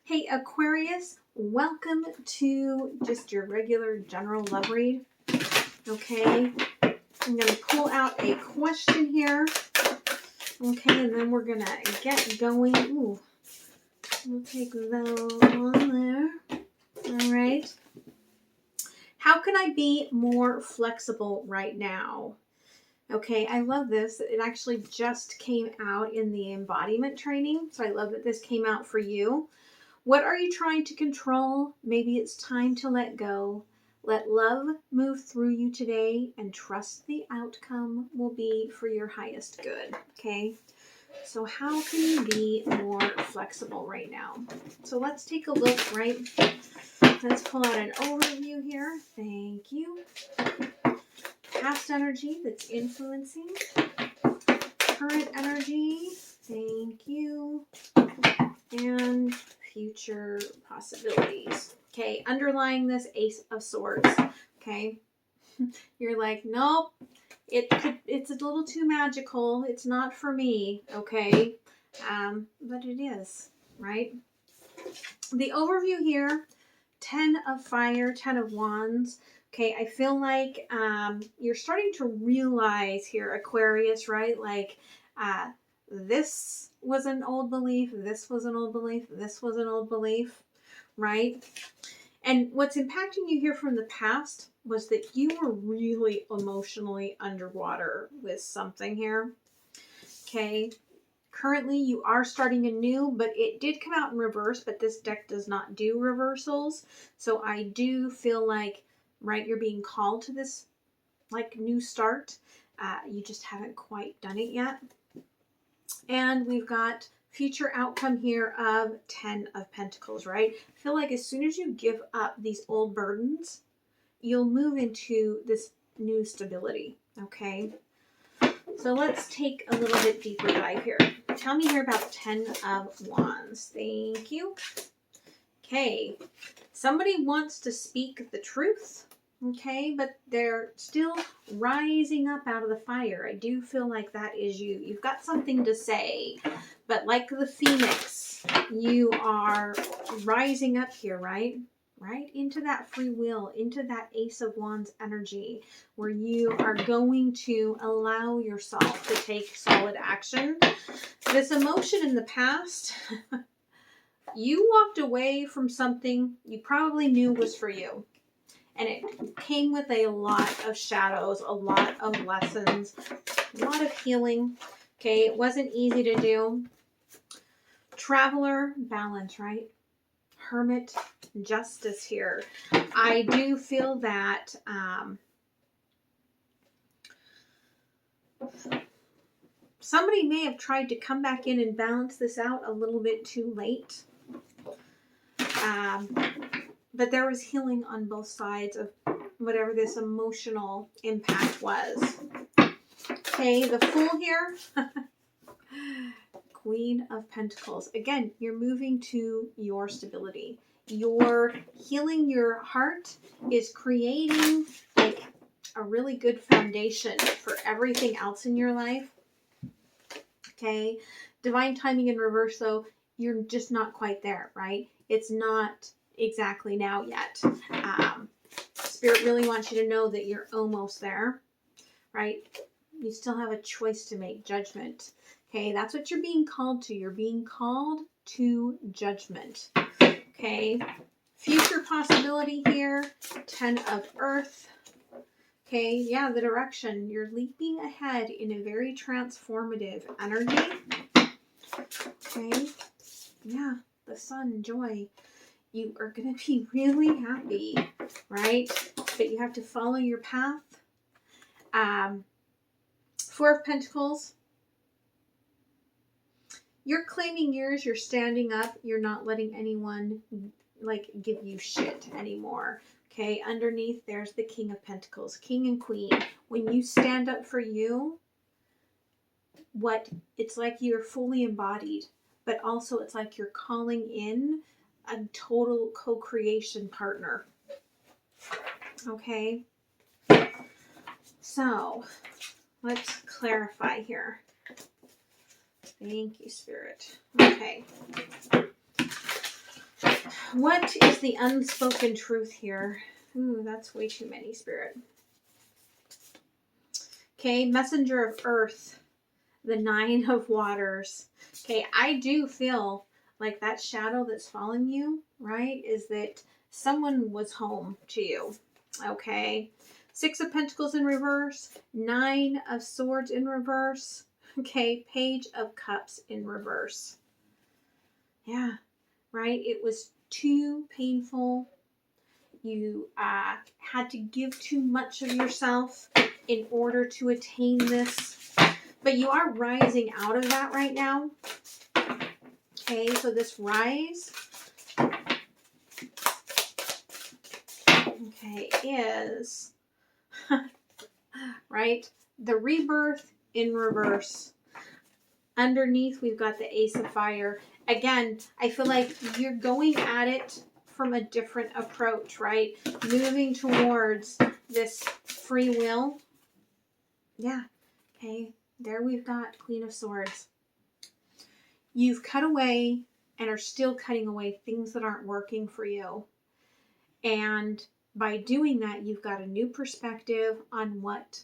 Hey Aquarius, welcome to just your regular general love read. Okay, I'm going to pull out a question here. Okay, and then we're going to get going. Ooh, we'll take those on there. All right. How can I be more flexible right now? Okay, I love this. It actually just came out in the embodiment training. So I love that this came out for you. What are you trying to control? Maybe it's time to let go. Let love move through you today and trust the outcome will be for your highest good. Okay, so how can you be more flexible right now? So let's take a look, right? Let's pull out an overview here. Thank you. Past energy that's influencing. Current energy. Thank you. And future possibilities. Okay, underlying this Ace of Swords. Okay, you're like, nope, it's a little too magical. It's not for me. Okay, but it is, right? The overview here: 10 of Fire, 10 of Wands. Okay, I feel like you're starting to realize here, Aquarius, right? Like, this was an old belief, this was an old belief, this was an old belief, right? And what's impacting you here from the past was that you were really emotionally underwater with something here. Okay. Currently, you are starting anew, but it did come out in reverse, but this deck does not do reversals. So I do feel like, right, you're being called to this, like, new start. You just haven't quite done it yet. And we've got future outcome here of 10 of Pentacles, right? I feel like as soon as you give up these old burdens, you'll move into this new stability, okay? So let's take a little bit deeper dive here. Tell me here about 10 of Wands. Thank you. Okay. Somebody wants to speak the truth. Okay, but they're still rising up out of the fire. I do feel like that is you. You've got something to say, but like the phoenix, you are rising up here, right? Right into that free will, into that Ace of Wands energy, where you are going to allow yourself to take solid action. This emotion in the past, you walked away from something you probably knew was for you. And it came with a lot of shadows, a lot of lessons, a lot of healing. Okay, it wasn't easy to do. Traveler, balance, right? Hermit, justice here. I do feel that somebody may have tried to come back in and balance this out a little bit too late. But there was healing on both sides of whatever this emotional impact was. Okay, the Fool here. Queen of Pentacles. Again, you're moving to your stability. You're healing your heart is creating like a really good foundation for everything else in your life. Okay, divine timing in reverse, though, you're just not quite there, right? It's not exactly now yet. Spirit really wants you to know that you're almost there, right? You still have a choice to make, judgment. Okay, that's what you're being called to. You're being called to judgment. Okay, future possibility here, 10 of Earth. Okay, yeah, the direction. You're leaping ahead in a very transformative energy. Okay, yeah, the Sun, joy. You are going to be really happy, right? But you have to follow your path. 4 of Pentacles. You're claiming yours. You're standing up. You're not letting anyone like give you shit anymore. Okay, underneath there's the King of Pentacles, King and Queen. When you stand up for you, it's like you're fully embodied, but also it's like you're calling in a total co-creation partner. Okay, so let's clarify here. Thank you, Spirit. Okay. What is the unspoken truth here? Ooh, that's way too many, Spirit. Okay, Messenger of Earth, the Nine of Waters. Okay, I do feel like that shadow that's following you, right, is that someone was home to you. Okay, Six of Pentacles in reverse, Nine of Swords in reverse. Okay, Page of Cups in reverse. Yeah, right? It was too painful. You had to give too much of yourself in order to attain this. But you are rising out of that right now. Okay, so this rise, okay, is, right, the rebirth in reverse. Underneath, we've got the Ace of Fire. Again, I feel like you're going at it from a different approach, right? Moving towards this free will. Yeah. Okay. There we've got Queen of Swords. You've cut away and are still cutting away things that aren't working for you. And by doing that, you've got a new perspective on what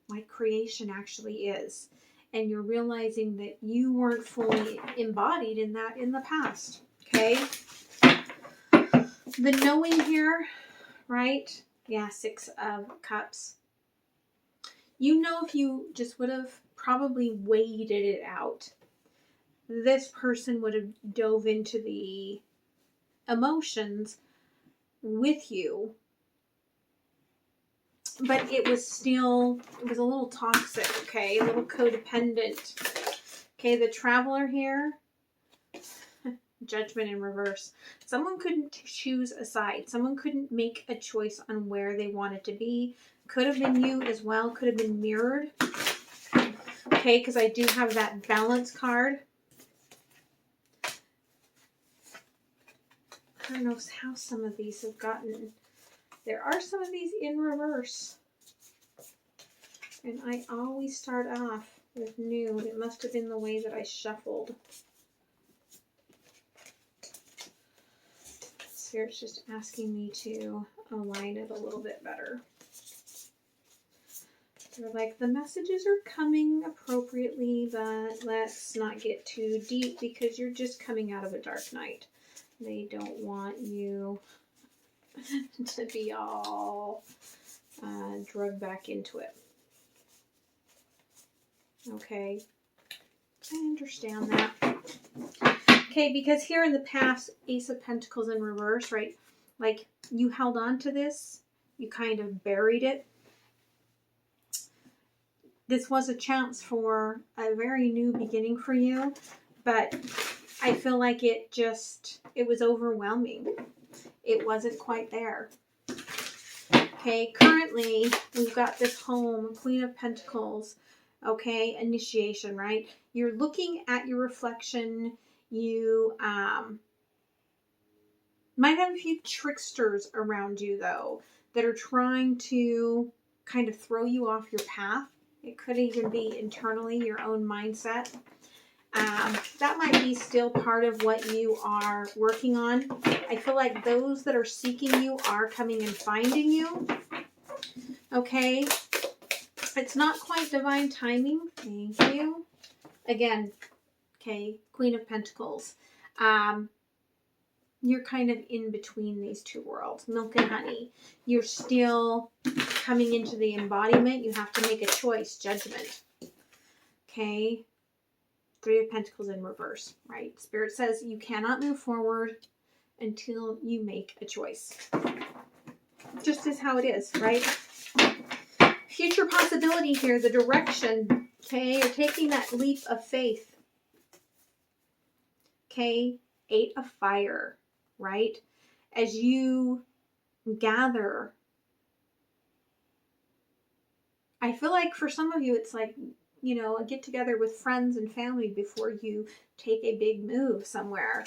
light creation actually is. And you're realizing that you weren't fully embodied in that in the past. Okay. The knowing here, right? Yeah, Six of Cups. You know, if you just would have probably waited it out, this person would have dove into the emotions with you. But it was a little toxic, okay? A little codependent. Okay, the Traveler here. Judgment in reverse. Someone couldn't choose a side. Someone couldn't make a choice on where they wanted to be. Could have been you as well. Could have been mirrored. Okay, because I do have that Balance card. I don't know how some of these have gotten. There are some of these in reverse. And I always start off with new. It must have been the way that I shuffled. Spirit's just asking me to align it a little bit better. They're like, the messages are coming appropriately, but let's not get too deep because you're just coming out of a dark night. They don't want you to be all drugged back into it. Okay, I understand that. Okay, because here in the past, Ace of Pentacles in reverse, right? Like, you held on to this. You kind of buried it. This was a chance for a very new beginning for you, but I feel like it was overwhelming. It wasn't quite there. Okay, currently, we've got this home, Queen of Pentacles. Okay, initiation, right? You're looking at your reflection. You might have a few tricksters around you, though, that are trying to kind of throw you off your path. It could even be internally your own mindset. That might be still part of what you are working on. I feel like those that are seeking you are coming and finding you. Okay. It's not quite divine timing. Thank you. Again, okay, Queen of Pentacles. You're kind of in between these two worlds, milk and honey. You're still coming into the embodiment. You have to make a choice, judgment. Okay, Three of Pentacles in reverse, right? Spirit says you cannot move forward until you make a choice. Just is how it is, right? Future possibility here, the direction, okay? You're taking that leap of faith. Okay, Eight of Fire, right? As you gather, I feel like for some of you, it's like, you know, a get together with friends and family before you take a big move somewhere.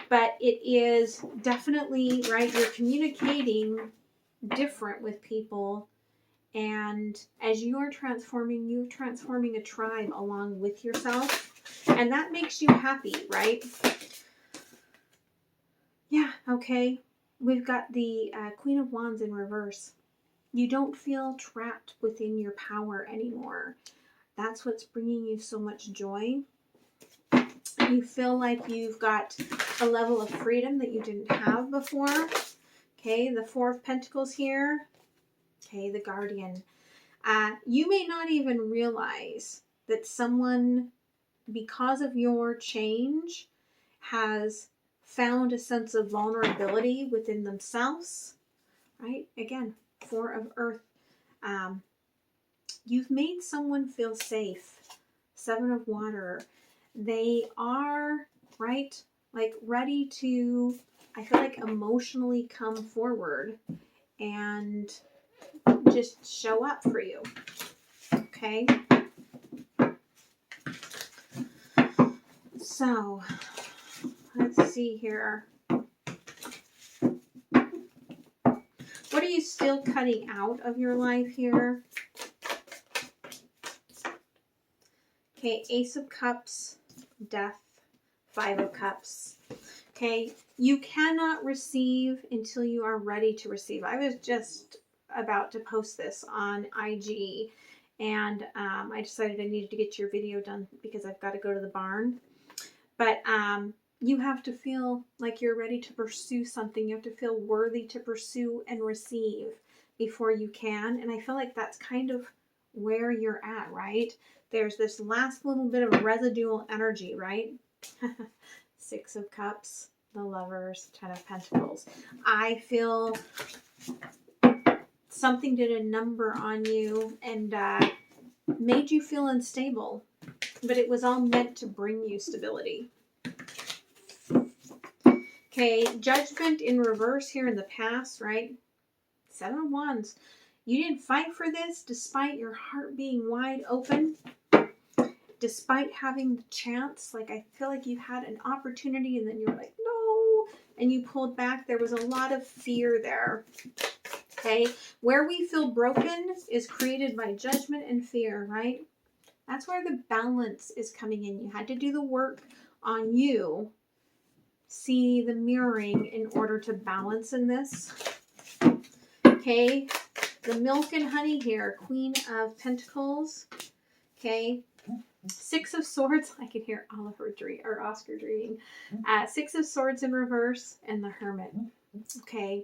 But it is definitely, right, you're communicating different with people. And as you are transforming, you're transforming a tribe along with yourself. And that makes you happy, right? Yeah, Okay, we've got the Queen of Wands in reverse. You don't feel trapped within your power anymore. That's what's bringing you so much joy. You feel like you've got a level of freedom that you didn't have before. Okay, the Four of Pentacles here. Okay, the Guardian. You may not even realize that someone, because of your change, has found a sense of vulnerability within themselves, right? Again, Four of Earth. You've made someone feel safe. Seven of Water. They are, right, like ready to, I feel like, emotionally come forward and just show up for you. Okay? So, let's see here. What are you still cutting out of your life here? Okay, Ace of Cups, Death, Five of Cups. Okay, you cannot receive until you are ready to receive. I was just about to post this on IG, and I decided I needed to get your video done because I've got to go to the barn. But you have to feel like you're ready to pursue something. You have to feel worthy to pursue and receive before you can. And I feel like that's kind of where you're at, right? There's this last little bit of residual energy, right? Six of Cups, the Lovers, Ten of Pentacles. I feel something did a number on you and made you feel unstable, but it was all meant to bring you stability. Okay, Judgment in reverse here in the past, right? Seven of Wands. You didn't fight for this despite your heart being wide open. Despite having the chance, like I feel like you had an opportunity and then you were like, no, and you pulled back. There was a lot of fear there. Okay, where we feel broken is created by judgment and fear, right? That's where the balance is coming in. You had to do the work on you. See the mirroring in order to balance in this. Okay, the Milk and Honey here, Queen of Pentacles. Okay, Six of Swords. I can hear Oscar dreaming. Six of Swords in reverse and the Hermit. Okay,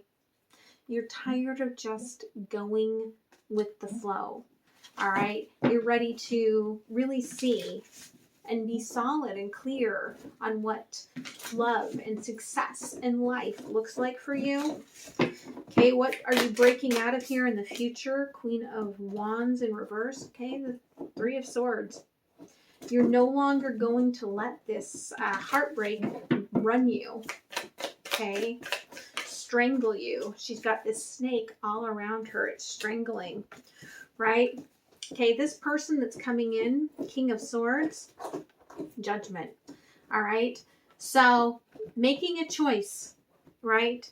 you're tired of just going with the flow. All right, you're ready to really see and be solid and clear on what love and success in life looks like for you. Okay, what are you breaking out of here in the future? Queen of Wands in reverse. Okay, the Three of Swords. You're no longer going to let this heartbreak run you. Okay, strangle you. She's got this snake all around her. It's strangling, right? Okay, this person that's coming in, King of Swords, Judgment. All right, so making a choice, right?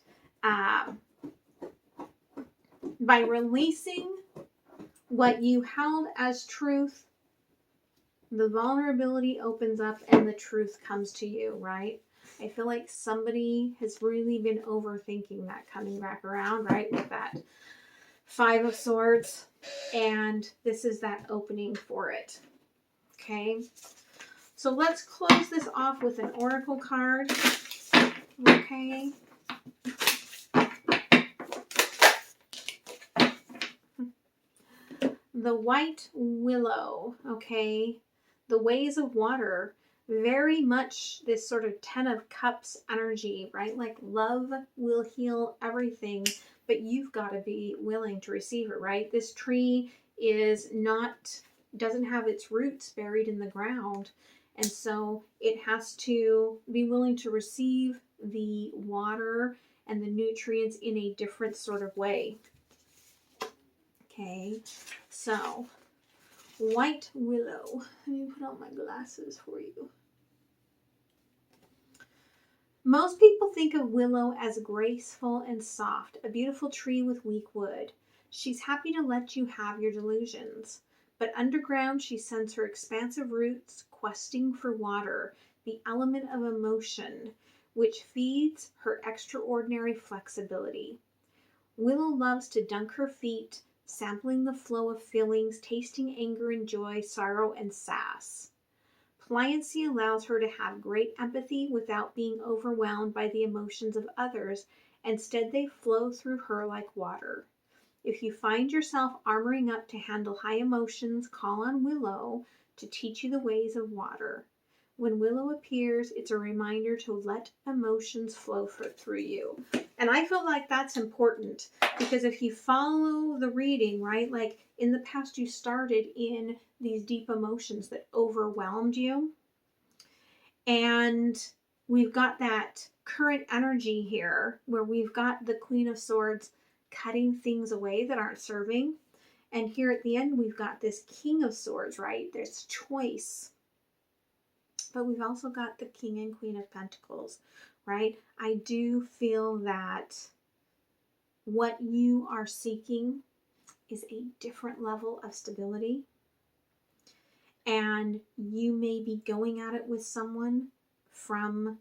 By releasing what you held as truth, the vulnerability opens up and the truth comes to you, right? I feel like somebody has really been overthinking that coming back around, right? With that Five of Swords. And this is that opening for it. Okay. So let's close this off with an oracle card. Okay. The White Willow. Okay. The Ways of Water. Very much this sort of Ten of Cups energy, right? Like love will heal everything, but you've got to be willing to receive it, right? This tree doesn't have its roots buried in the ground. And so it has to be willing to receive the water and the nutrients in a different sort of way. Okay, so White Willow. Let me put on my glasses for you. Most people think of willow as graceful and soft, a beautiful tree with weak wood. She's happy to let you have your delusions. But underground, she sends her expansive roots, questing for water, the element of emotion, which feeds her extraordinary flexibility. Willow loves to dunk her feet, sampling the flow of feelings, tasting anger and joy, sorrow and sass. Pliancy allows her to have great empathy without being overwhelmed by the emotions of others. Instead, they flow through her like water. If you find yourself armoring up to handle high emotions, call on Willow to teach you the ways of water. When Willow appears, it's a reminder to let emotions flow through you. And I feel like that's important because if you follow the reading, right, like in the past you started in these deep emotions that overwhelmed you. And we've got that current energy here where we've got the Queen of Swords cutting things away that aren't serving. And here at the end, we've got this King of Swords, right? There's choice. But we've also got the King and Queen of Pentacles, right? I do feel that what you are seeking is a different level of stability. And you may be going at it with someone from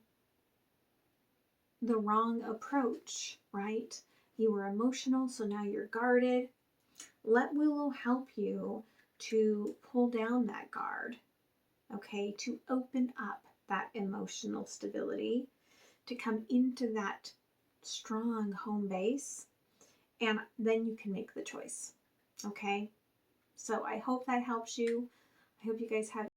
the wrong approach, right? You were emotional, so now you're guarded. Let Willow help you to pull down that guard, okay? To open up that emotional stability, to come into that strong home base, and then you can make the choice, okay? So I hope that helps you. I hope you guys have